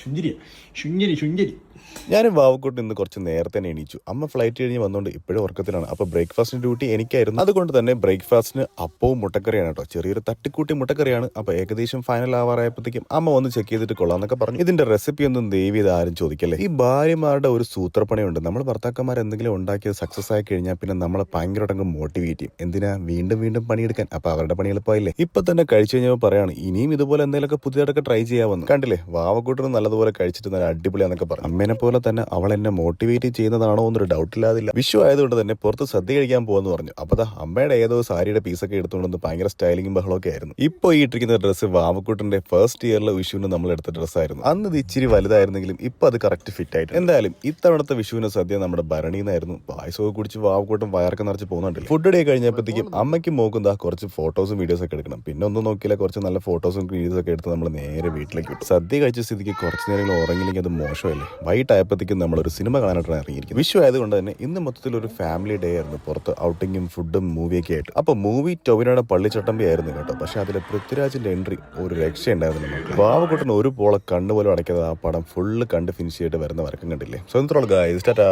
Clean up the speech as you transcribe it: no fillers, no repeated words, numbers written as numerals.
ശുഞ്ചരി. ഞാനും വാവക്കൂട്ട് ഇന്ന് കുറച്ച് നേരത്തെ തന്നെ എണീച്ചു. അമ്മ ഫ്ലൈറ്റ് കഴിഞ്ഞ് വന്നുകൊണ്ട് ഇപ്പോഴും ഉറക്കത്തിലാണ്. അപ്പോൾ ബ്രേക്ക്ഫാസ്റ്റിന് ഡ്യൂട്ടി എനിക്കായിരുന്നു. അതുകൊണ്ട് തന്നെ ബ്രേക്ക്ഫാസ്റ്റിന് അപ്പവും മുട്ടക്കറിയാണ് കേട്ടോ. ചെറിയൊരു തട്ടിക്കൂട്ടി മുട്ടക്കറിയാണ്. അപ്പോൾ ഏകദേശം ഫൈനൽ ആവാറായപ്പോഴത്തേക്കും അമ്മ വന്ന് ചെക്ക് ചെയ്തിട്ട് കൊള്ളാന്നൊക്കെ പറഞ്ഞു. ഇതിന്റെ റെസിപ്പി ഒന്നും ദയവ് ചെയ്ത് ആരും ചോദിക്കല്ലേ. ഈ ഭാര്യമാരുടെ ഒരു സൂത്രപ്പണിയുണ്ട്. നമ്മൾ ഭർത്താക്കന്മാർ എന്തെങ്കിലും ഉണ്ടാക്കിയത് സക്സസ് ആയി കഴിഞ്ഞാൽ പിന്നെ നമ്മളെ ഭയങ്കരമായിട്ട് മോട്ടിവേറ്റ് ചെയ്യും. എന്തിനാ വീണ്ടും വീണ്ടും പണിയെടുക്കാൻ. അപ്പോൾ അവരുടെ പണി എളുപ്പമായില്ലേ. ഇപ്പൊ തന്നെ കഴിച്ചു കഴിഞ്ഞപ്പോൾ പറയാണ് ഇനിയും ഇതുപോലെ എന്തെങ്കിലുമൊക്കെ പുതിയതൊക്കെ ട്രൈ ചെയ്യാമെന്ന്. കണ്ടില്ലേ, വാവക്കൂട്ടിന് നല്ലതുപോലെ കഴിച്ചിട്ട് നല്ല അടിപൊളിയാന്നൊക്കെ പറഞ്ഞു. അമ്മേനെ പോലെ തന്നെ അവൾ എന്നെ മോട്ടിവേറ്റ് ചെയ്യുന്നതാണോ എന്നൊരു ഡൗട്ട് ഇല്ലാതില്ല. വിഷു ആയതുകൊണ്ട് തന്നെ പുറത്ത് സദ്യ കഴിക്കാൻ പോകുമെന്ന് പറഞ്ഞു. അപ്പോൾ അമ്മയുടെ ഏതോ സാരിയുടെ പീസൊക്കെ എടുത്തുകൊണ്ടൊന്ന് ഭയങ്കര സ്റ്റൈലിംഗും ബഹളമൊക്കെ ആയിരുന്നു. ഇപ്പോൾ ഈ ഇട്ടിരിക്കുന്ന ഡ്രസ്സ് വാവക്കൂട്ടിന്റെ ഫസ്റ്റ് ഇയറിലെ വിഷുവിന് നമ്മൾ എടുത്ത ഡ്രസ്സായിരുന്നു. അന്ന് ഇത് ഇച്ചിരി വലുതായിരുന്നെങ്കിലും ഇപ്പൊ അത് കറക്റ്റ് ഫിറ്റ് ആയിട്ട്. എന്തായാലും ഇത്തവണത്തെ വിഷുവിന് സദ്യ നമ്മുടെ ഭരണിന്നായിരുന്നു. പായസമൊക്കെ കുടിച്ച് വാവക്കൂട്ടും വയറൊക്കെ നിറച്ച് പോകുന്നുണ്ടല്ലോ. ഫുഡ് ഡേ കഴിഞ്ഞപ്പോഴത്തേക്കും അമ്മയ്ക്കും മോക്കും കുറച്ച് ഫോട്ടോസും വീഡിയോസ് ഒക്കെ എടുക്കണം. പിന്നെ ഒന്നും നോക്കിയില്ല, കുറച്ച് നല്ല ഫോട്ടോസും വീഡിയോസ് ഒക്കെ എടുത്ത് നമ്മൾ നേരെ വീട്ടിലേക്ക് വിട്ടു. സദ്യ കഴിച്ച സ്ഥിതിക്ക് കുറച്ച് നേരം ഉറങ്ങില്ലെങ്കിൽ അത് മോശമല്ലേ. വൈകിട്ടായപ്പോഴത്തേക്കും നമ്മളൊരു സിനിമ കാണാനായിട്ടാണ് ഇറങ്ങിയിരിക്കുന്നത്. വിഷു ആയതുകൊണ്ട് തന്നെ ഇന്ന് മൊത്തത്തിൽ ഒരു ഫാമിലി ഡേ ആയിരുന്നു. പുറത്ത് ഔട്ടിങ്ങും ഫുഡും മൂവിയൊക്കെ ആയിട്ട്. അപ്പോൾ മൂവി ടൊവിനോയുടെ പള്ളിച്ചട്ടമ്പി ആയിരുന്നു കേട്ടോ. പക്ഷെ അതിലെ പൃഥ്വിരാജിന്റെ എൻട്രി ഒരു രക്ഷയുണ്ടായിരുന്നു. വാവക്കൂട്ടിന് ഒരു പോളെ കണ്ണുപോലും അടയ്ക്കാതെ ആ പടം ഫുള്ള് കണ്ട് ഫിനിഷ് ചെയ്തിട്ട് വരുന്ന വരക്കം കണ്ടില്ലേ. സ്വന്തം ഗായ്സ്, ടാറ്റാ.